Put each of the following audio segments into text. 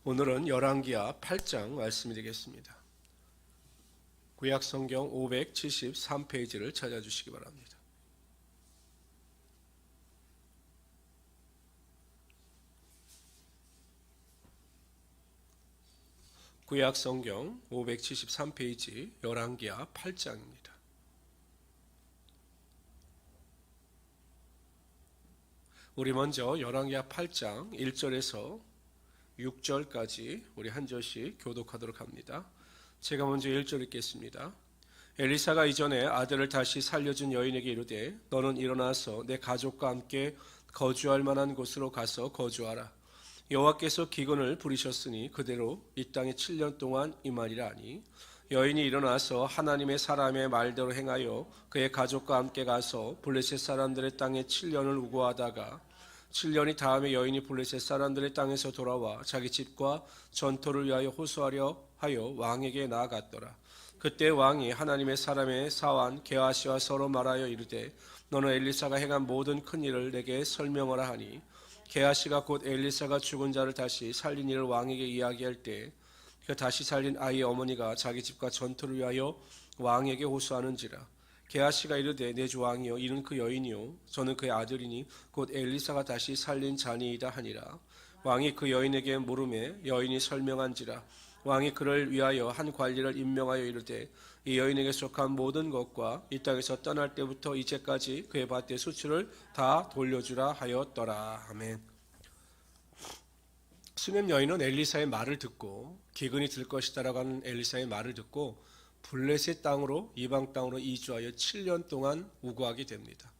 오늘은 열왕기하 8장 말씀이 되겠습니다. 구약성경 573페이지를 찾아주시기 바랍니다. 구약성경 573페이지 열왕기하 8장입니다. 우리 먼저 열왕기하 8장 1절에서 6절까지 우리 한 절씩 교독하도록 합니다. 제가 먼저 1절 읽겠습니다. 엘리사가 이전에 아들을 다시 살려준 여인에게 이르되 너는 일어나서 내 가족과 함께 거주할 만한 곳으로 가서 거주하라. 여호와께서 기근을 부리셨으니 그대로 이 땅에 7년 동안 임하리라 하니 여인이 일어나서 하나님의 사람의 말대로 행하여 그의 가족과 함께 가서 블레셋 사람들의 땅에 7년을 우거하다가 7년이 다음에 여인이 블레셋 사람들의 땅에서 돌아와 자기 집과 전토를 위하여 호소하려 하여 왕에게 나아갔더라. 그때 왕이 하나님의 사람의 사환 게하시와 서로 말하여 이르되 너는 엘리사가 행한 모든 큰 일을 내게 설명하라 하니 게하시가 곧 엘리사가 죽은 자를 다시 살린 일을 왕에게 이야기할 때 그 다시 살린 아이의 어머니가 자기 집과 전토를 위하여 왕에게 호소하는지라. 게하시가 이르되 내 주 왕이여 이는 그 여인이요 저는 그의 아들이니 곧 엘리사가 다시 살린 자니이다 하니라. 왕이 그 여인에게 물음에 여인이 설명한지라. 왕이 그를 위하여 한 관리를 임명하여 이르되 이 여인에게 속한 모든 것과 이 땅에서 떠날 때부터 이제까지 그의 밭의 수출을 다 돌려주라 하였더라. 아멘. 수넴 여인은 엘리사의 말을 듣고 기근이 들 것이다라고 하는 엘리사의 말을 듣고 블레셋 땅으로 이방 땅으로 이주하여 7년 동안 우거하게 됩니다.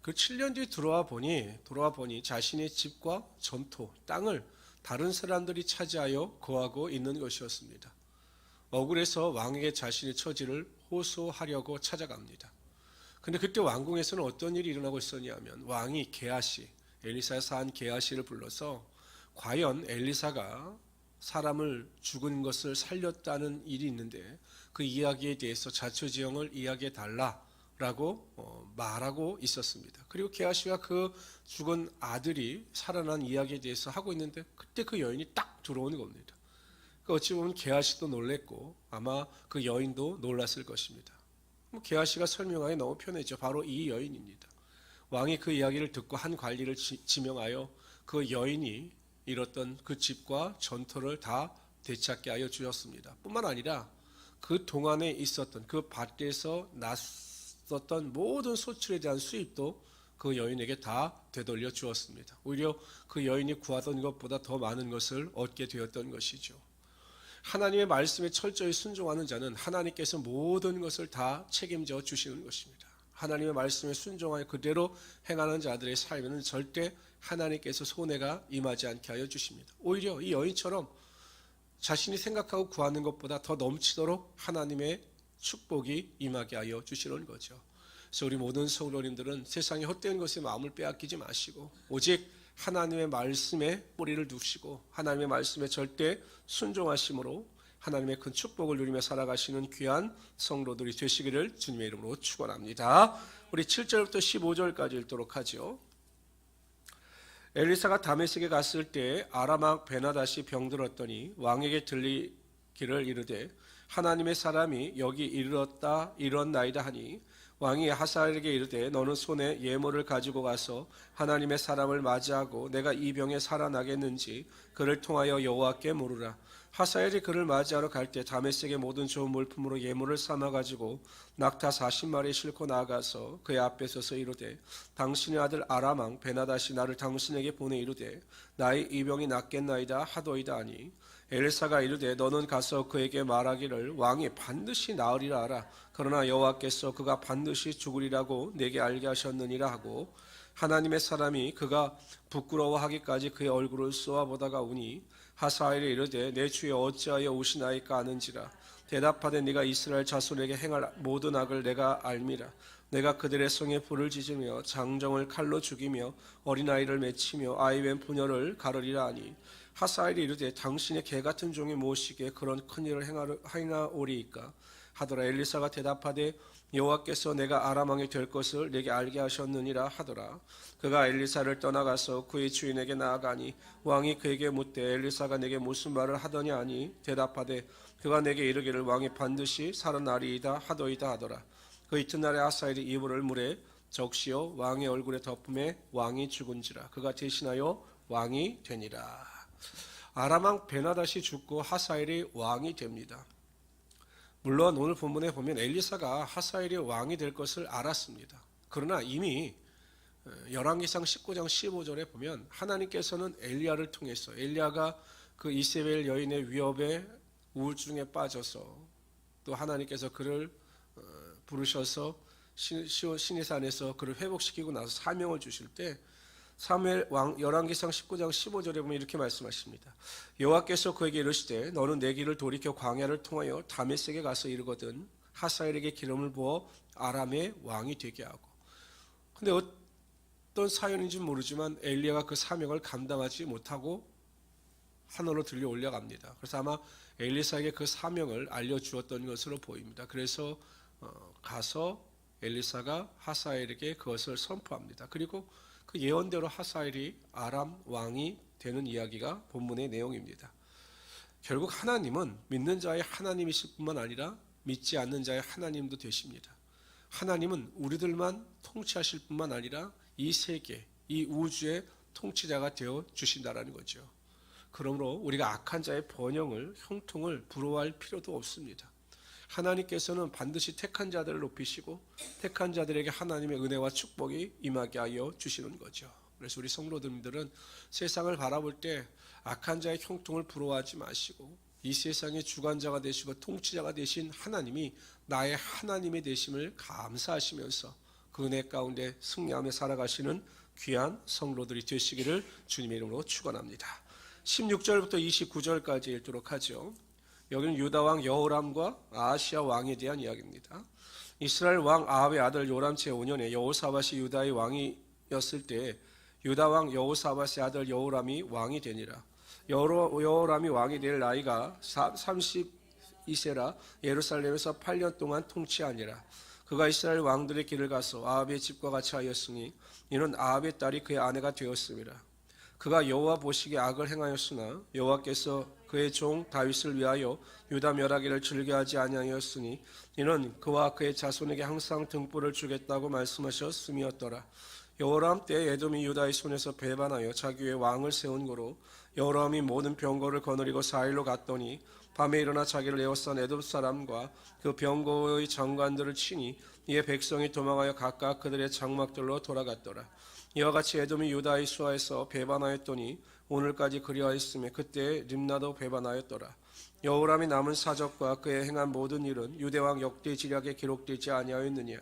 그 7년 뒤에 돌아와 보니 자신의 집과 전토, 땅을 다른 사람들이 차지하여 거하고 있는 것이었습니다. 억울해서 왕에게 자신의 처지를 호소하려고 찾아갑니다. 근데 그때 왕궁에서는 어떤 일이 일어나고 있었냐면 왕이 게하시, 엘리사의 사한 게하시를 불러서 과연 엘리사가 사람을 죽은 것을 살렸다는 일이 있는데 그 이야기에 대해서 자초지종을 이야기해 달라라고 말하고 있었습니다. 그리고 게하시가 그 죽은 아들이 살아난 이야기에 대해서 하고 있는데 그때 그 여인이 딱 들어오는 겁니다. 어찌 보면 게하시도 놀랬고 아마 그 여인도 놀랐을 것입니다. 게하시가 설명하기 너무 편했죠. 바로 이 여인입니다. 왕이 그 이야기를 듣고 한 관리를 지명하여 그 여인이 잃었던 그 집과 전토를 다 되찾게 하여 주셨습니다. 뿐만 아니라 그 동안에 있었던 그 밭에서 났었던 모든 소출에 대한 수입도 그 여인에게 다 되돌려 주었습니다. 오히려 그 여인이 구하던 것보다 더 많은 것을 얻게 되었던 것이죠. 하나님의 말씀에 철저히 순종하는 자는 하나님께서 모든 것을 다 책임져 주시는 것입니다. 하나님의 말씀에 순종하여 그대로 행하는 자들의 삶에는 절대 하나님께서 손해가 임하지 않게 하여 주십니다. 오히려 이 여인처럼 자신이 생각하고 구하는 것보다 더 넘치도록 하나님의 축복이 임하게 하여 주시는 거죠. 그래서 우리 모든 성도님들은 세상의 헛된 것에 마음을 빼앗기지 마시고 오직 하나님의 말씀에 뿌리를 두시고 하나님의 말씀에 절대 순종하심으로 하나님의 큰 축복을 누리며 살아가시는 귀한 성도들이 되시기를 주님의 이름으로 축원합니다. 우리 7절부터 15절까지 읽도록 하죠. 엘리사가 다메섹에 갔을 때 아람왕 베나닷이 병들었더니 왕에게 들리기를 이르되 하나님의 사람이 여기 이르렀나이다 하니 왕이 하사엘에게 이르되 너는 손에 예물을 가지고 가서 하나님의 사람을 맞이하고 내가 이 병에 살아나겠는지 그를 통하여 여호와께 물으라. 하사엘이 그를 맞이하러 갈 때 다메섹의 모든 좋은 물품으로 예물을 삼아 가지고 낙타 40마리 싣고 나아가서 그의 앞에 서서 이르되 당신의 아들 아람 왕 베나닷이 나를 당신에게 보내 이르되 나의 이 병이 낫겠나이다 하도이다 하니 엘리사가 이르되 너는 가서 그에게 말하기를 왕이 반드시 나으리라 하라. 그러나 여호와께서 그가 반드시 죽으리라고 내게 알게 하셨느니라 하고 하나님의 사람이 그가 부끄러워하기까지 그의 얼굴을 쏘아보다가 우니 하사엘이 이르되 내 주여 어찌하여 우시나이까 하는지라. 대답하되 네가 이스라엘 자손에게 행할 모든 악을 내가 알미라. 내가 그들의 성에 불을 지으며 장정을 칼로 죽이며 어린아이를 맺히며 아이웬 부녀를 가르리라 하니 하사엘이 이르되 당신의 개같은 종이 무엇이기에 그런 큰일을 행하오리이까 하더라. 엘리사가 대답하되 여호와께서 내가 아람 왕이 될 것을 내게 알게 하셨느니라 하더라. 그가 엘리사를 떠나가서 그의 주인에게 나아가니 왕이 그에게 묻되 엘리사가 내게 무슨 말을 하더냐 하니 대답하되 그가 내게 이르기를 왕이 반드시 살아나리이다 하더이다 하더라. 그 이튿날에 하사엘이 이불을 물에 적시어 왕의 얼굴에 덮음에 왕이 죽은지라. 그가 대신하여 왕이 되니라. 아람 왕 베나닷이 죽고 하사엘이 왕이 됩니다. 물론 오늘 본문에 보면 엘리사가 하사엘이 왕이 될 것을 알았습니다. 그러나 이미 열왕기상 19장 15절에 보면 하나님께서는 엘리야를 통해서 엘리야가 그 이세벨 여인의 위협에 우울증에 빠져서 또 하나님께서 그를 부르셔서 시내산에서 그를 회복시키고 나서 사명을 주실 때 사무엘 왕 열왕기상 19장 15절에 보면 이렇게 말씀하십니다. 여호와께서 그에게 이르시되 너는 내 길을 돌이켜 광야를 통하여 다메섹에 가서 이르거든 하사엘에게 기름을 부어 아람의 왕이 되게 하고. 근데 어떤 사연인지 모르지만 엘리야가 그 사명을 감당하지 못하고 하늘로 들려 올라갑니다. 그래서 아마 엘리사에게 그 사명을 알려주었던 것으로 보입니다. 그래서 가서 엘리사가 하사엘에게 그것을 선포합니다. 그리고 그 예언대로 하사엘이 아람 왕이 되는 이야기가 본문의 내용입니다. 결국 하나님은 믿는 자의 하나님이실 뿐만 아니라 믿지 않는 자의 하나님도 되십니다. 하나님은 우리들만 통치하실 뿐만 아니라 이 세계, 이 우주의 통치자가 되어 주신다라는 거죠. 그러므로 우리가 악한 자의 번영을, 형통을 부러워할 필요도 없습니다. 하나님께서는 반드시 택한 자들을 높이시고 택한 자들에게 하나님의 은혜와 축복이 임하게 하여 주시는 거죠. 그래서 우리 성도들은 세상을 바라볼 때 악한 자의 형통을 부러워하지 마시고 이 세상의 주관자가 되시고 통치자가 되신 하나님이 나의 하나님이 되심을 감사하시면서 그 은혜 가운데 승리하며 살아가시는 귀한 성도들이 되시기를 주님의 이름으로 축원합니다. 16절부터 29절까지 읽도록 하죠. 여기는 유다 왕 여호람과 아하시야 왕에 대한 이야기입니다. 이스라엘 왕 아합의 아들 요람 제5년에 여호사밧이 유다의 왕이었을 때 유다 왕 여호사밧의 아들 여호람이 왕이 되니라. 여호람이 왕이 될 나이가 32세라 예루살렘에서 8년 동안 통치하니라. 그가 이스라엘 왕들의 길을 가서 아합의 집과 같이 하였으니 이는 아합의 딸이 그의 아내가 되었음이라. 그가 여호와 보시기에 악을 행하였으나 여호와께서 그의 종 다윗을 위하여 유다 멸하기를 즐겨하지 아니하였으니 이는 그와 그의 자손에게 항상 등불을 주겠다고 말씀하셨음이었더라. 여호람 때 에돔이 유다의 손에서 배반하여 자기 위에 왕을 세운 거로 여호람이 모든 병거를 거느리고 사일로 갔더니 밤에 일어나 자기를 에워싼 에돔 사람과 그 병거의 장관들을 치니 이에 백성이 도망하여 각각 그들의 장막들로 돌아갔더라. 이와 같이 에돔이 유다의 수하에서 배반하였더니 오늘까지 그리하였으며 그때 림나도 배반하였더라. 여호람이 남은 사적과 그의 행한 모든 일은 유대왕 역대지략에 기록되지 아니하였느냐.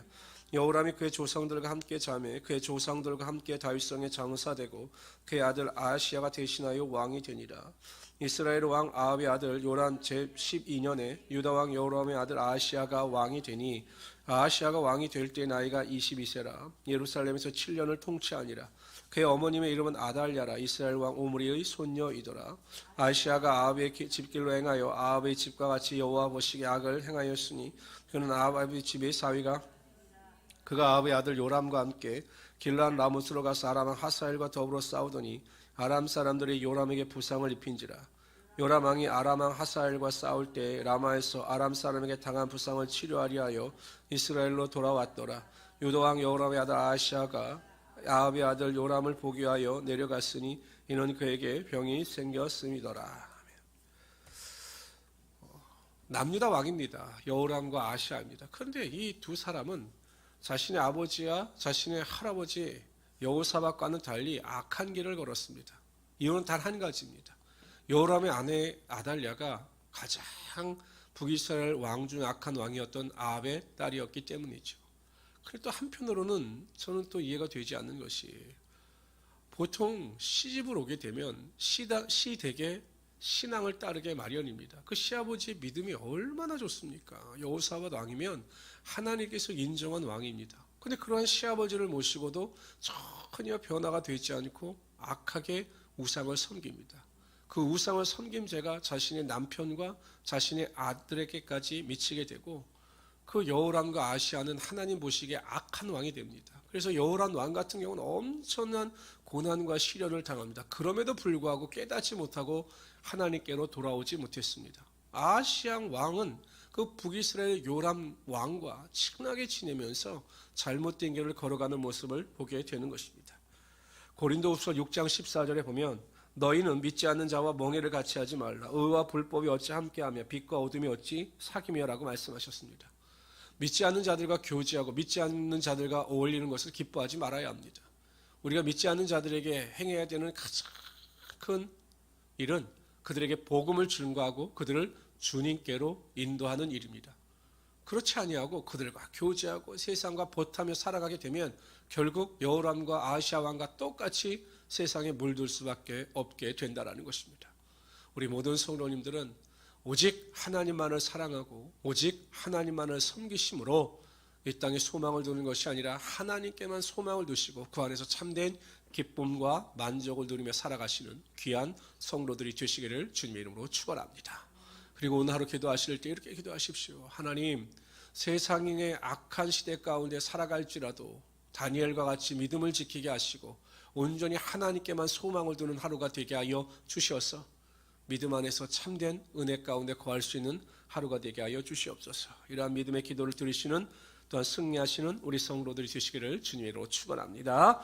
여호람이 그의 조상들과 함께 자매 그의 조상들과 함께 다윗성에 장사되고 그의 아들 아하시야가 대신하여 왕이 되니라. 이스라엘 왕 아합의 아들 요람 제12년에 유다 왕 여호람의 아들 아하시야가 왕이 되니 아하시야가 왕이 될 때 나이가 22세라 예루살렘에서 7년을 통치하니라. 그의 어머님의 이름은 아달랴라 이스라엘 왕 오므리의 손녀이더라. 아하시야가 아합의 집길로 행하여 아합의 집과 같이 여호와 보시기에 악을 행하였으니 그는 아합의 집의 사위가 그가 아합의 아들 요람과 함께 길르앗 라못으로 가서 아람 왕 하사엘과 더불어 싸우더니 아람 사람들이 요람에게 부상을 입힌지라. 요람 왕이 아람 왕 하사엘과 싸울 때 라마에서 아람 사람에게 당한 부상을 치료하리 하여 이스라엘로 돌아왔더라. 유다 왕 여호람의 아들 아하시야가 아합의 아들 요람을 보기 위하여 내려갔으니 이는 그에게 병이 생겼음이더라. 남유다 왕입니다. 여호람과 아하시야입니다. 그런데 이 두 사람은 자신의 아버지와 자신의 할아버지 여호사밧과는 달리 악한 길을 걸었습니다. 이유는 단 한 가지입니다. 여호람의 아내 아달랴가 가장 북이스라엘 왕 중 악한 왕이었던 아합의 딸이었기 때문이죠. 그런데 또 한편으로는 저는 또 이해가 되지 않는 것이 보통 시집을 오게 되면 시댁의 신앙을 따르게 마련입니다. 그 시아버지의 믿음이 얼마나 좋습니까? 여호사밧 왕이면 하나님께서 인정한 왕입니다. 그런데 그러한 시아버지를 모시고도 전혀 변화가 되지 않고 악하게 우상을 섬깁니다. 그 우상을 섬김 죄가 자신의 남편과 자신의 아들에게까지 미치게 되고 그 여호람과 아시아는 하나님 보시기에 악한 왕이 됩니다. 그래서 여호람 왕 같은 경우는 엄청난 고난과 시련을 당합니다. 그럼에도 불구하고 깨닫지 못하고 하나님께로 돌아오지 못했습니다. 아시아 왕은 그 북이스라엘 요람 왕과 친하게 지내면서 잘못된 길을 걸어가는 모습을 보게 되는 것입니다. 고린도후서 6장 14절에 보면 너희는 믿지 않는 자와 멍에를 같이 하지 말라. 의와 불법이 어찌 함께하며 빛과 어둠이 어찌 사귀며라고 말씀하셨습니다. 믿지 않는 자들과 교제하고 믿지 않는 자들과 어울리는 것을 기뻐하지 말아야 합니다. 우리가 믿지 않는 자들에게 행해야 되는 가장 큰 일은 그들에게 복음을 증거하고 그들을 주님께로 인도하는 일입니다. 그렇지 아니하고 그들과 교제하고 세상과 보타며 살아가게 되면 결국 여호람과 아시아 왕과 똑같이 세상에 물들 수밖에 없게 된다는 것입니다. 우리 모든 성도님들은 오직 하나님만을 사랑하고 오직 하나님만을 섬기심으로 이 땅에 소망을 두는 것이 아니라 하나님께만 소망을 두시고 그 안에서 참된 기쁨과 만족을 누리며 살아가시는 귀한 성도들이 되시기를 주님의 이름으로 축원합니다. 그리고 오늘 하루 기도하실 때 이렇게 기도하십시오. 하나님, 세상의 악한 시대 가운데 살아갈지라도 다니엘과 같이 믿음을 지키게 하시고 온전히 하나님께만 소망을 두는 하루가 되게 하여 주시옵소서. 믿음 안에서 참된 은혜 가운데 거할 수 있는 하루가 되게 하여 주시옵소서. 이러한 믿음의 기도를 들으시는 또한 승리하시는 우리 성도들이 되시기를 주님으로 축원합니다.